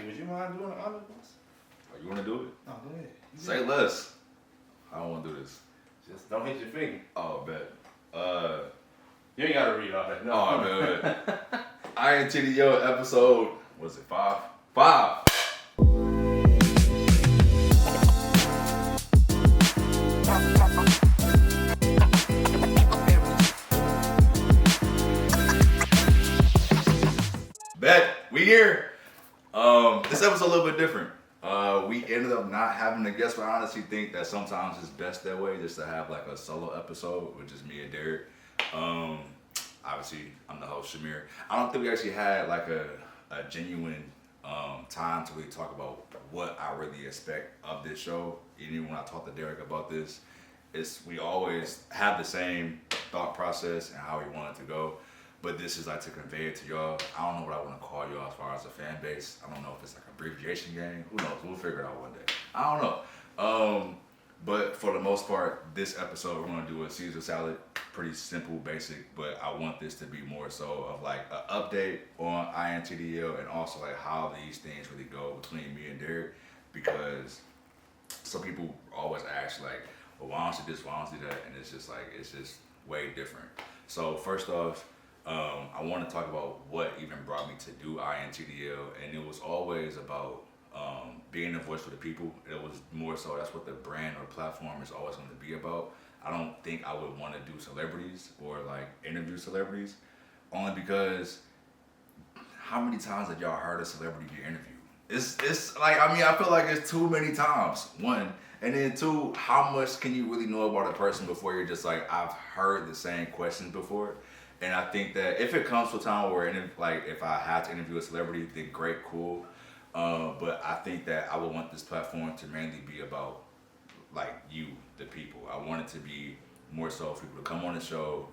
Actually, would you mind doing the honors? Oh, you want to do it? No, go ahead. Say less. I don't want to do this. Just don't hit your finger. Oh, bet. You ain't gotta read all that. No. Oh, man. INTDL episode, was it 5? 5. Bet, we here. This episode's a little bit different. We ended up not having a guest, but I honestly think that sometimes it's best that way, just to have like a solo episode with just me and Derek. Obviously, I'm the host, Shermir. I don't think we actually had like a genuine time to really talk about what I really expect of this show. Even when I talked to Derek about this, we always have the same thought process and how we want it to go. But this is like to convey it to y'all. I don't know what I want to call y'all as far as a fan base. I don't know if it's like an abbreviation game. Who knows? We'll figure it out one day. I don't know. But for the most part, this episode we're gonna do a Caesar salad. Pretty simple, basic. But I want this to be more so of like an update on INTDL and also like how these things really go between me and Derek. Because some people always ask like, well, why don't you this? Why don't you that? And it's just way different. So first off, I want to talk about what even brought me to do INTDL, and it was always about being a voice for the people. It was more so that's what the brand or platform is always going to be about. I don't think I would want to do celebrities or like interview celebrities, only because how many times have y'all heard a celebrity be interviewed? It's like, I mean, I feel like it's too many times, one. And then two, how much can you really know about a person before you're just like, I've heard the same questions before? And I think that if it comes to a time where, like, if I had to interview a celebrity, then great, cool. But I think that I would want this platform to mainly be about, like, you, the people. I want it to be more so for people to come on the show,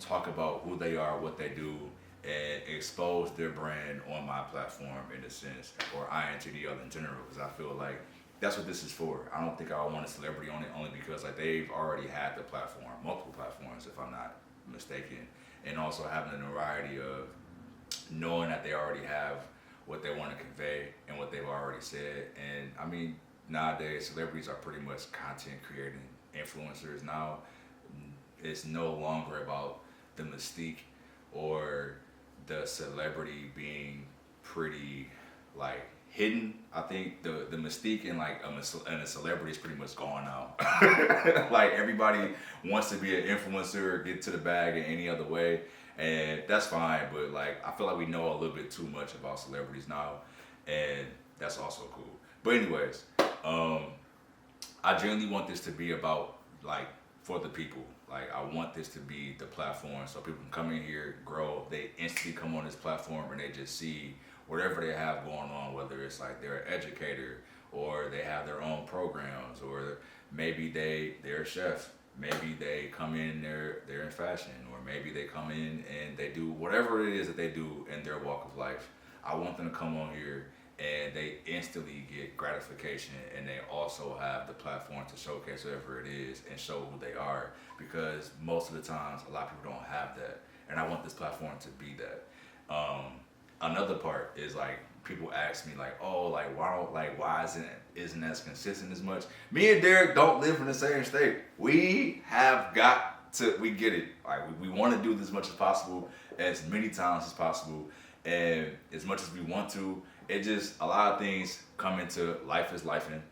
talk about who they are, what they do, and expose their brand on my platform in a sense, or INTDL in general, because I feel like that's what this is for. I don't think I want a celebrity on it only because like they've already had the platform, multiple platforms, if I'm not mistaken, and also having a variety of knowing that they already have what they want to convey and what they've already said. And I mean, nowadays celebrities are pretty much content creating influencers now. It's no longer about the mystique or the celebrity being pretty like hidden. I think the mystique in like a celebrity is pretty much gone now. Like everybody wants to be an influencer, get to the bag in any other way, and that's fine. But like I feel like we know a little bit too much about celebrities now, and that's also cool. But anyways, I genuinely want this to be about like for the people. Like I want this to be the platform so people can come in here, grow. They instantly come on this platform and they just see whatever they have going on, whether it's like they're an educator or they have their own programs, or maybe they're a chef, maybe they come in they're in fashion, or maybe they come in and they do whatever it is that they do in their walk of life. I want them to come on here and they instantly get gratification, and they also have the platform to showcase whatever it is and show who they are, because most of the times a lot of people don't have that, and I want this platform to be that. Another part is like people ask me like, oh, like why isn't as consistent as much? Me and Derek don't live in the same state. We get it. Like we want to do this as much as possible, as many times as possible, and as much as we want to. It just, a lot of things come into life is lifing.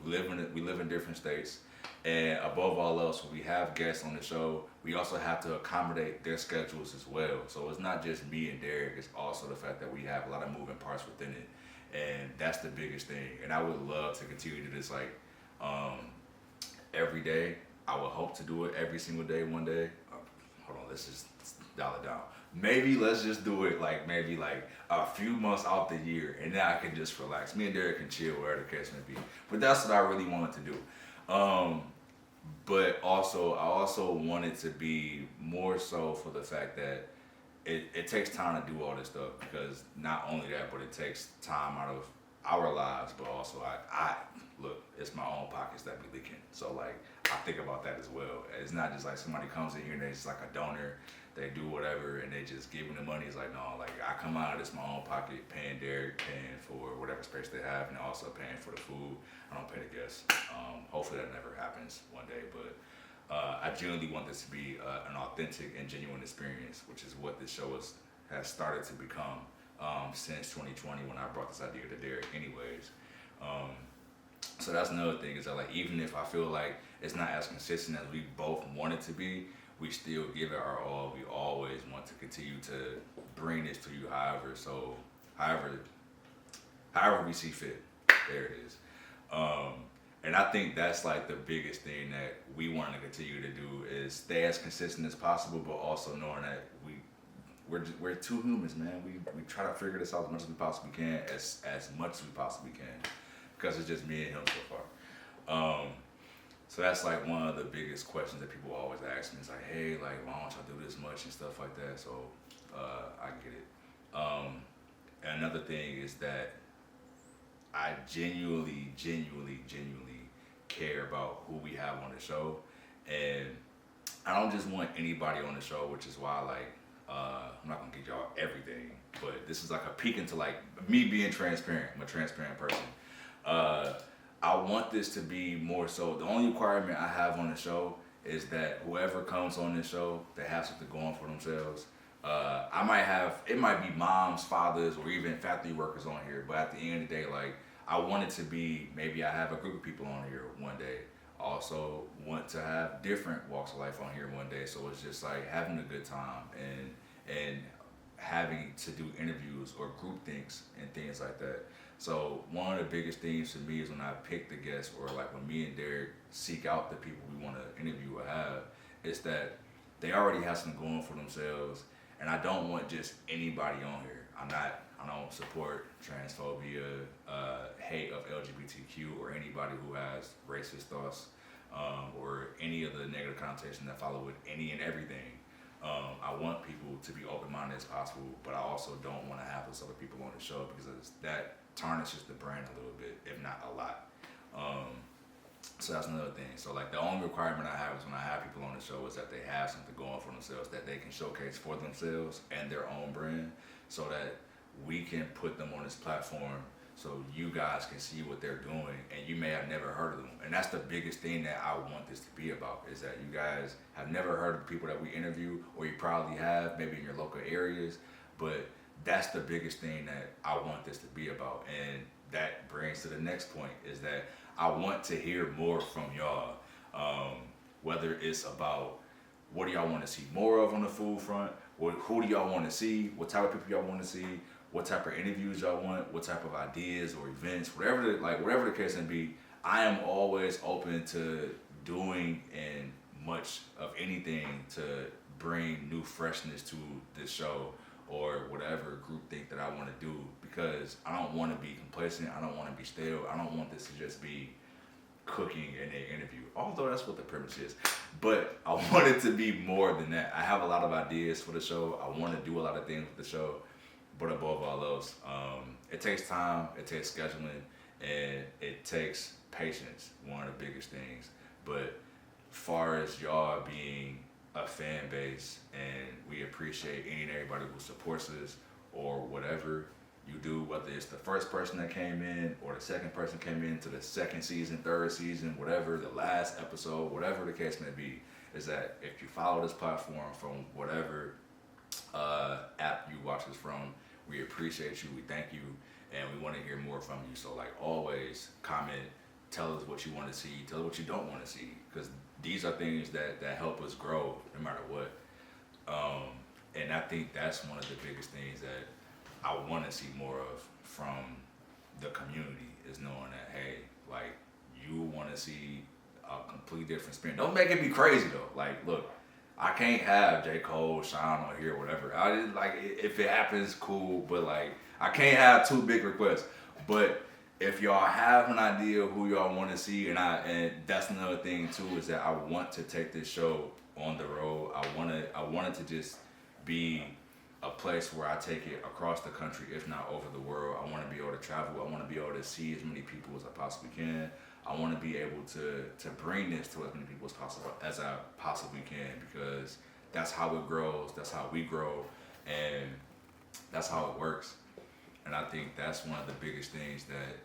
We live in different states, and above all else, when we have guests on the show, we also have to accommodate their schedules as well. So it's not just me and Derek, it's also the fact that we have a lot of moving parts within it, and that's the biggest thing. And I would love to continue to do this like every day. I would hope to do it every single day one day. Hold on, let's just dial it down. Maybe let's just do it like maybe like a few months out the year, and then I can just relax. Me and Derek can chill wherever the case may be. But that's what I really wanted to do. But also, I also want it to be more so for the fact that it takes time to do all this stuff, because not only that, but it takes time out of our lives, but also I look, it's my own pockets that be leaking. So like, I think about that as well. It's not just like somebody comes in here and they're just like a donor, they do whatever, and they just give me the money. It's like, no, like I come out of this my own pocket, paying Derek, paying for whatever space they have, and also paying for the food. I don't pay the guests. Hopefully that never happens one day, but I genuinely want this to be an authentic and genuine experience, which is what this show has started to become since 2020 when I brought this idea to Derek anyways. So that's another thing is that like even if I feel like it's not as consistent as we both want it to be, we still give it our all. We always want to continue to bring this to you however we see fit. There it is. And I think that's like the biggest thing that we want to continue to do is stay as consistent as possible, but also knowing that we're two humans, man. We try to figure this out as much as we possibly can, as much as we possibly can, because it's just me and him so far. So that's like one of the biggest questions that people always ask me. It's like, hey, like why don't y'all do this much and stuff like that? So I get it. And another thing is that I genuinely care about who we have on the show, and I don't just want anybody on the show, which is why like I'm not gonna give y'all everything, but this is like a peek into like me being transparent. I'm a transparent person. I want this to be more so. The only requirement I have on the show is that whoever comes on this show, they have something going for themselves. It might be moms, fathers, or even factory workers on here, but at the end of the day, like I want it to be, maybe I have a group of people on here one day. Also want to have different walks of life on here one day. So it's just like having a good time and having to do interviews or group things and things like that. So one of the biggest things for me is when I pick the guests, or like when me and Derek seek out the people we want to interview or have, is that they already have something going for themselves, and I don't want just anybody on here. I don't support transphobia, hate of LGBTQ, or anybody who has racist thoughts, or any of the negative connotation that follow with any and everything. I want people to be open-minded as possible, but I also don't want to have those other people on the show because that tarnishes the brand a little bit, if not a lot. So that's another thing. So like the only requirement I have is when I have people on the show is that they have something going for themselves that they can showcase for themselves and their own brand, so that we can put them on this platform so you guys can see what they're doing, and you may have never heard of them. And that's the biggest thing that I want this to be about, is that you guys have never heard of the people that we interview, or you probably have, maybe in your local areas, but that's the biggest thing that I want this to be about. And that brings to the next point, is that I want to hear more from y'all, whether it's about what do y'all want to see more of on the food front, who do y'all want to see, what type of people y'all want to see, what type of interviews y'all want, what type of ideas or events, whatever the case may be. I am always open to doing and much of anything to bring new freshness to this show or whatever group think that I want to do, because I don't want to be complacent. I don't want to be stale. I don't want this to just be cooking in an interview, although that's what the premise is. But I want it to be more than that. I have a lot of ideas for the show. I want to do a lot of things with the show, but above all else, it takes time, it takes scheduling, and it takes patience, one of the biggest things. But far as y'all being a fan base, and we appreciate any and everybody who supports us or whatever you do, whether it's the first person that came in or the second person came in to the second season, third season, whatever, the last episode, whatever the case may be, is that if you follow this platform from whatever app you watch us from, we appreciate you, we thank you, and we want to hear more from you. So like always, comment, tell us what you want to see, tell us what you don't want to see, because these are things that help us grow no matter what. And I think that's one of the biggest things that I want to see more of from the community, is knowing that, hey, like, you want to see a completely different spin. Don't make it be crazy though. Like, look, I can't have J. Cole, Sean on here, whatever. I just, like, if it happens, cool, but like, I can't have too big requests. But if y'all have an idea of who y'all want to see, and that's another thing too, is that I want to take this show on the road. I want it to just be a place where I take it across the country, if not over the world. I want to be able to travel. I want to be able to see as many people as I possibly can. I want to be able to bring this to as many people as I possibly can, because that's how it grows. That's how we grow. and that's how it works. And I think that's one of the biggest things that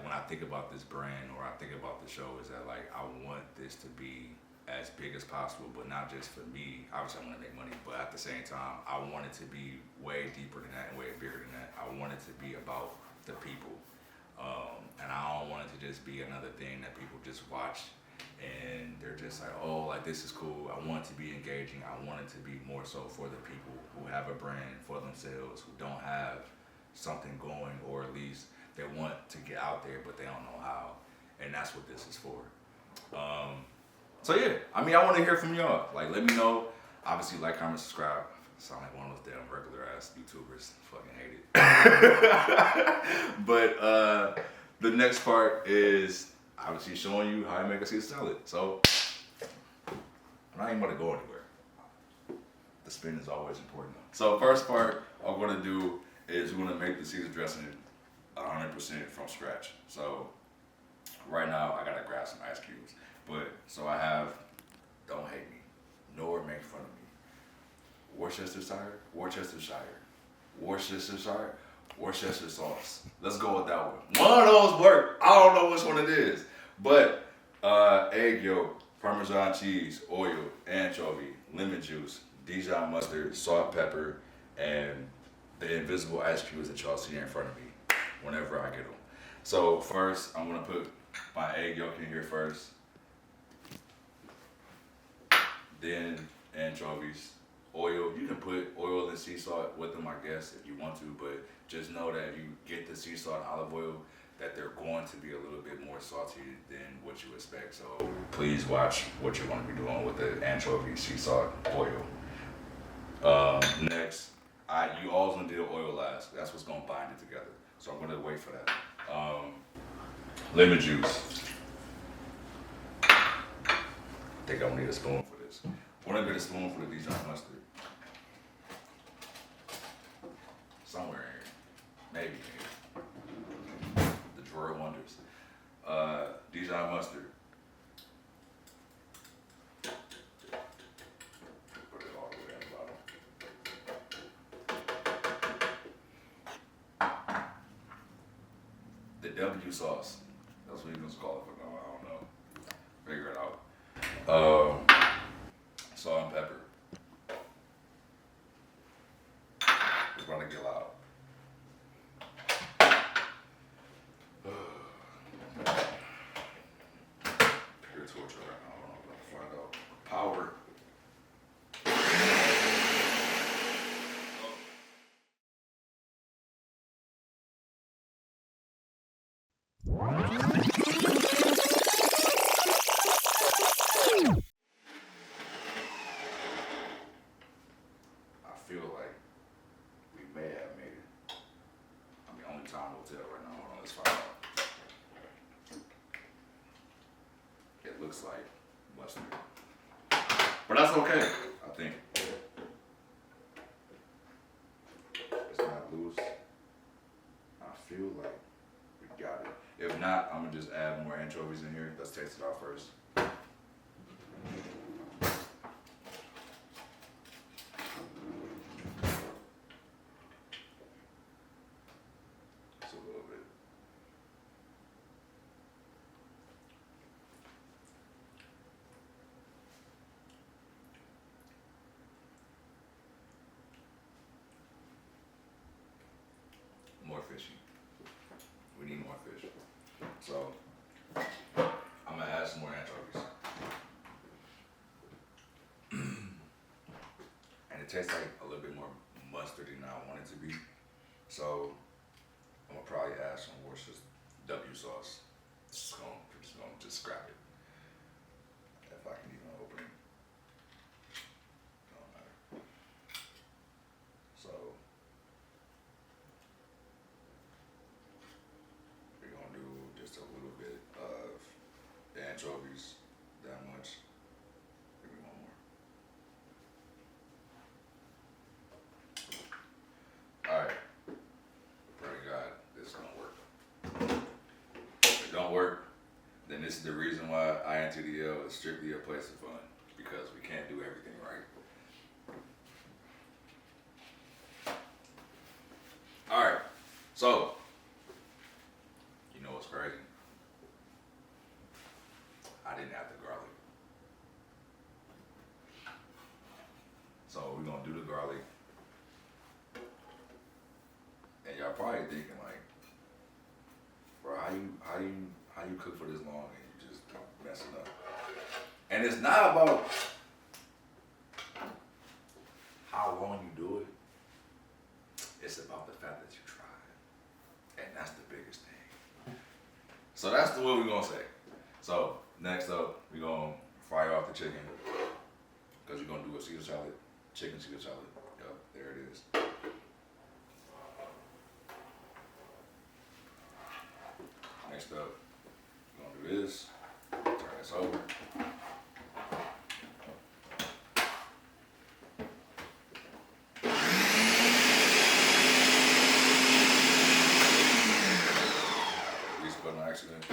when I think about this brand or I think about the show is that like I want this to be as big as possible, but not just for me. Obviously, I want to make money, but at the same time, I want it to be way deeper than that and way bigger than that. I want it to be about the people, and I don't want it to just be another thing that people just watch and they're just like, oh, like this is cool. I want it to be engaging. I want it to be more so for the people who have a brand for themselves, who don't have something going, or at least they want to get out there, but they don't know how. And that's what this is for. So yeah, I mean, I want to hear from y'all. Like, let me know. Obviously, like, comment, subscribe. Sound like one of those damn regular ass YouTubers. Fucking hate it. But the next part is obviously showing you how to make a Caesar salad. So I'm not even going to go anywhere. The spin is always important. So first part I'm going to do is we're going to make the Caesar dressing 100% from scratch. So right now I got to grab some ice cubes. But so I have, don't hate me, nor make fun of me, Worcestershire, Worcestershire sauce. Let's go with that one. One of those work. I don't know which one it is. But egg yolk, Parmesan cheese, oil, anchovy, lemon juice, Dijon mustard, salt, pepper, and the invisible ice cubes that y'all see in front of me whenever I get them. So first, I'm gonna put my egg yolk in here first. Then anchovies, oil. You can put oil and sea salt with them, I guess, if you want to, but just know that if you get the sea salt and olive oil, that they're going to be a little bit more salty than what you expect. So please watch what you want to be doing with the anchovy, sea salt, oil. Next, you always want to do the oil last. That's what's going to bind it together. So I'm going to wait for that. Lemon juice. I think I'm going to need a spoon for this. I'm going to get a spoon for the Dijon mustard. Somewhere in here. Maybe here. The drawer of wonders. Dijon mustard. Put it all the way at the bottom. The W sauce. That's what you're gonna call it, but no, I don't know. Figure it out. Salt and pepper. It's gonna get loud. Pure torture right now. I don't know if I can find out. Power. I feel like we may have made it. I mean, only time will tell right now. Hold on, let's find out. It looks like mustard. But that's okay, I think. It's not loose. I feel like we got it. If not, I'm gonna just add more anchovies in here. Let's taste it out first. Just a little bit. More fishy. We need more fish. So I'm gonna add some more anchovies. And it tastes like a little bit more mustardy than I want it to be. So I'm gonna probably add some Worcestershire W sauce. Just gonna scrap it. If I can even open it. Don't matter. So we're gonna do just a little bit of the anchovies, that much. Give me one more. Alright. Pray to God this is gonna work. If it don't work, then this is the reason why INTDL is strictly a place of fun. Because we can't do everything right. So, you know what's crazy? I didn't have the garlic. So we're gonna do the garlic. And y'all probably thinking like, bro, how you cook for this long and you just messing up? And it's not about how long you do it. It's about the fact that you tried. And that's the biggest thing. So that's the what we're gonna say. So next up, we're gonna fry off the chicken. Because you're gonna do a Caesar salad, chicken Caesar salad. Yup, there it is. Next up, we're gonna do this. Turn this over. Release button on accident.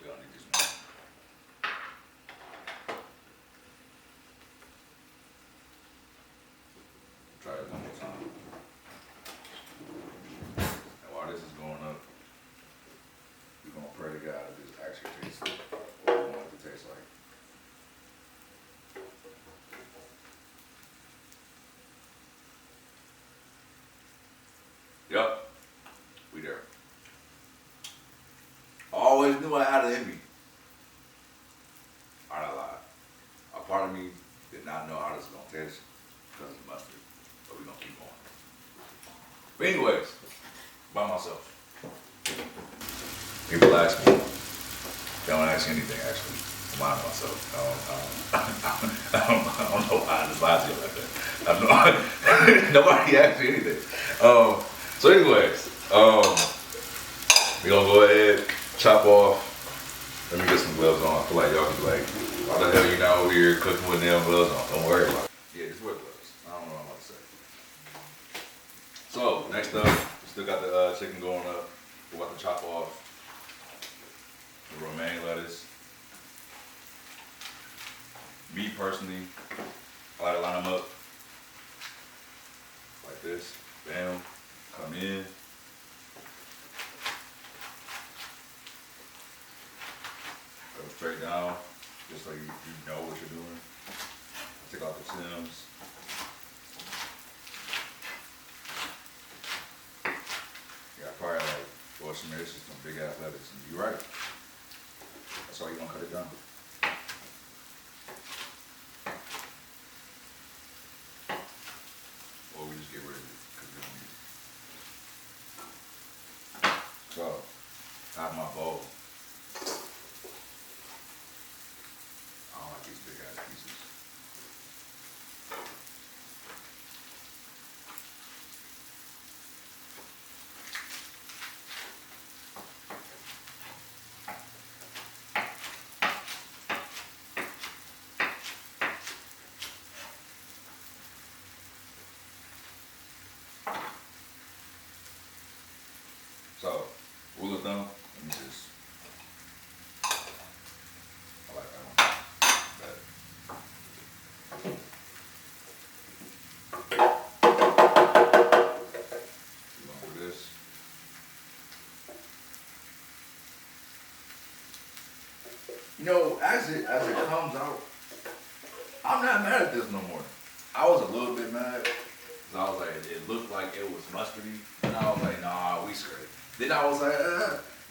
We don't need this one. Try it one more time. And while this is going up, we're gonna pray to God that this actually tastes like what we want it to taste like. Yup, we there. I always knew I had it in me. I lied. A part of me did not know how this was gonna taste because of mustard, but we're gonna keep going. But anyways, by myself. People ask me. They don't ask anything actually. I'm lying to myself. I don't know why I just lied to you like that. I don't know. Nobody asked me anything. So anyways, we gonna go ahead, chop off. Let me get some gloves on. I feel like y'all can be like, why the hell you not over here cooking with them gloves on? Don't worry about it. Yeah, just wear gloves. I don't know what I'm about to say. So, next up, we still got the chicken going up. We're about to chop off the romaine lettuce. Me personally, I like to line them up like this. Bam, come in. Go straight down, just so you know what you're doing. Take out the stems. Yeah, probably like, well, Shermir, this is some big ass lettuce. And you're right. That's why you don't cut it down. Or we just get rid of it because we don't need it. So, I have my bowl. I don't like these big ass pieces. So, rule of thumb, let me just, I like that one better. We're gonna do this. You know, as it comes out, I'm not mad at this no more. I was a little bit mad, because I was like, it looked like it was mustardy, and I was like, nah, we straight. Then I was like,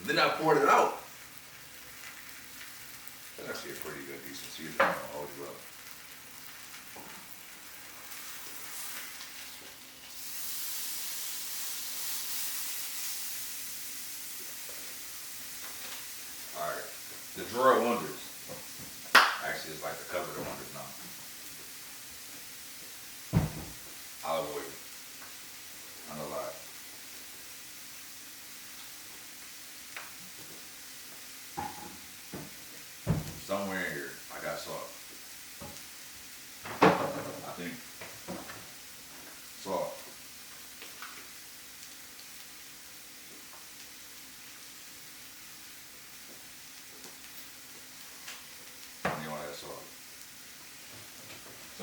then I poured it out. That's actually a pretty good, decent season. I'm gonna hold you up. Alright, the drawer of wonders. Actually, it's like the cupboard of wonders now. Olive oil. I'm gonna lie. Somewhere in here, I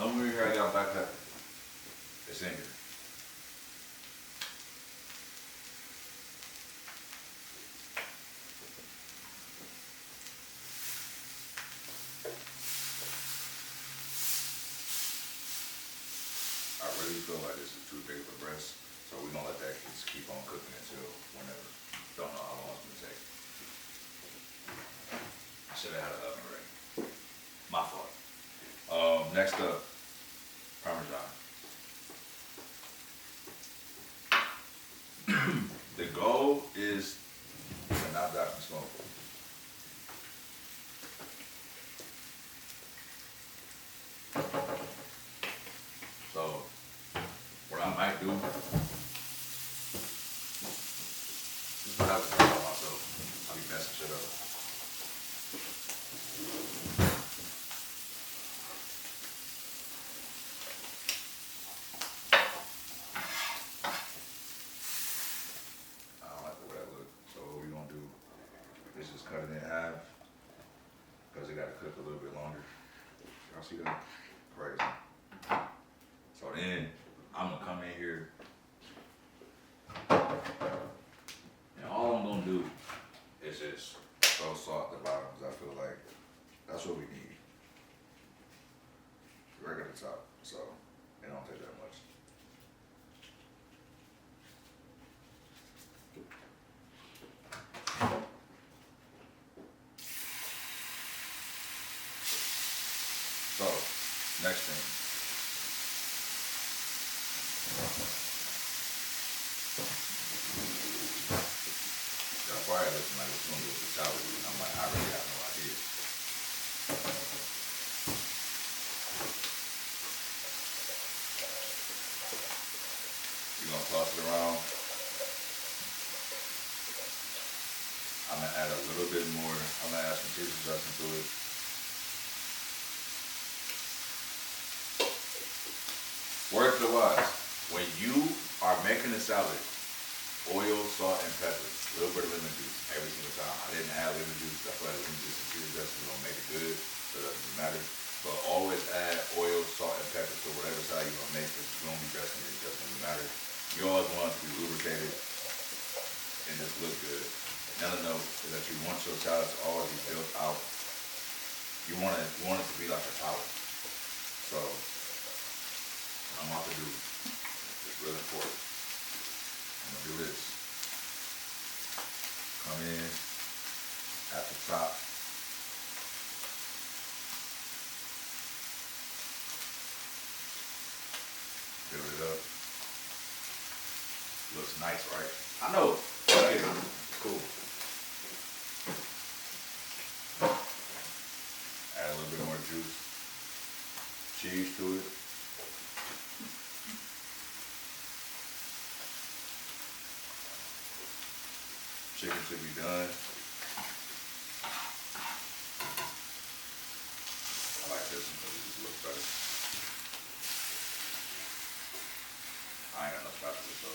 Somewhere here I got black pepper. It's in here. I really feel like this is too big of a breast, so we're gonna let that just keep on cooking until whenever. Don't know how long it's gonna take. I should have had an oven ready. My fault. Next up, Parmesan. The goal is to not die from smoke. So, what I might do, this is what happens when I by myself. I'll be messing shit up. I don't like the way that look. So what we're gonna do is just cut it in half because it gotta cook a little bit longer. Y'all see that? Crazy. So then I'm gonna come in here and all I'm gonna do is just throw salt at the bottom because I feel like that's what we need. Right at the top, so it don't take that much. So, next thing. Y'all probably looking like what you gonna do with the salad. I'm like, I really have no idea. You're gonna toss it around. I'm gonna add a little bit more. I'm gonna add some Caesar dressing to it. Word to the wise, when you are making a salad, oil, salt, and pepper, a little bit of lemon juice every single time. I didn't add lemon juice. I feel like lemon juice and Caesar dressing is gonna make it good, so it doesn't matter. But always add oil, salt, and pepper to whatever salad you're gonna make, because you're gonna be dressing it. It doesn't really matter. You always want it to be lubricated and just look good. Another note is that you want your salad to always be built out. You want it to be like a tower. So what I'm about to do is really important. I'm gonna do this. Come in at the top. Build it up. Looks nice, right? I know. Look at it. It's cool. Add a little bit more juice. Cheese to it. Chicken should be done. I like this one because it just looks better. I ain't got no spatula, so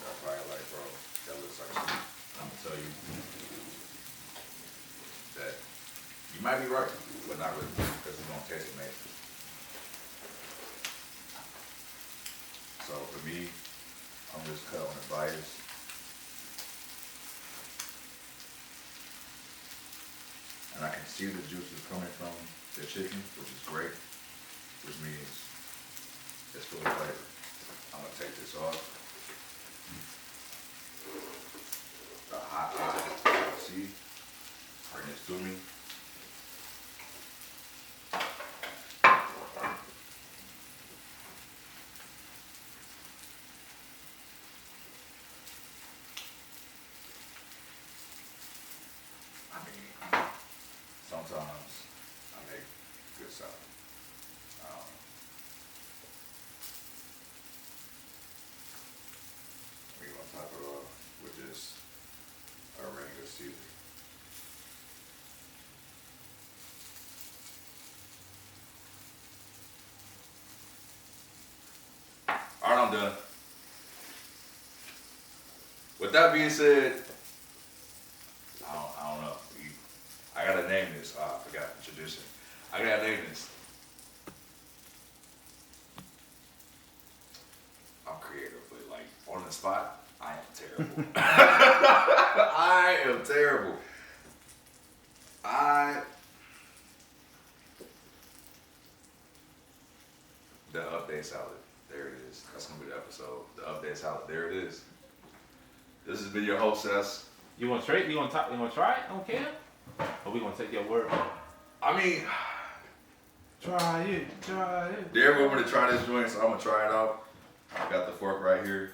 y'all probably like, bro, that looks like shit. I'm gonna tell you that you might be right, but not really, because it's gonna taste amazing. So for me, I'm just cut on the bias. And I can see the juices coming from the chicken, which is great, which means it's full of flavor. I'm gonna take this off. The hot eye, see, bring this to me. I mean, sometimes I make good salad. We're gonna top it off with just a regular seasoning. All right, I'm done. With that being said, I don't know. I gotta name this. I forgot the tradition. I gotta name this. I'm creative, but like on the spot, I am terrible. I am terrible. The update salad. There it is. That's gonna be the episode. The update salad. There it is. This has been your hostess. You gonna try it? You gonna try it on cam? Or we gonna take your word? I mean, Try it. Derek want me to try this joint, so I'm gonna try it out. I got the fork right here.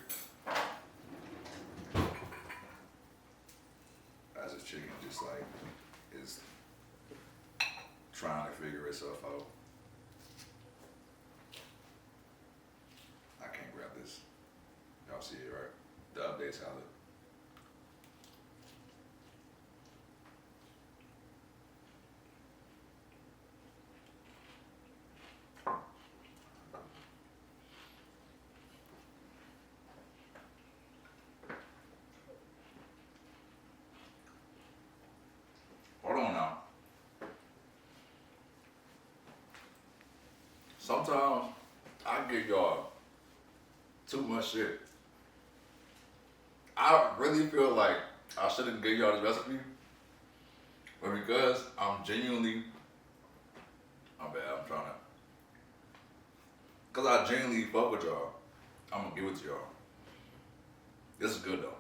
As this chicken just like is trying to figure itself out. I can't grab this. Y'all see it, right? The update salad. Hold on now. Sometimes I give y'all too much shit. I really feel like I shouldn't give y'all this recipe, but because I'm genuinely, my bad, I'm trying to, because I genuinely fuck with y'all, I'm gonna give it to y'all. This is good though.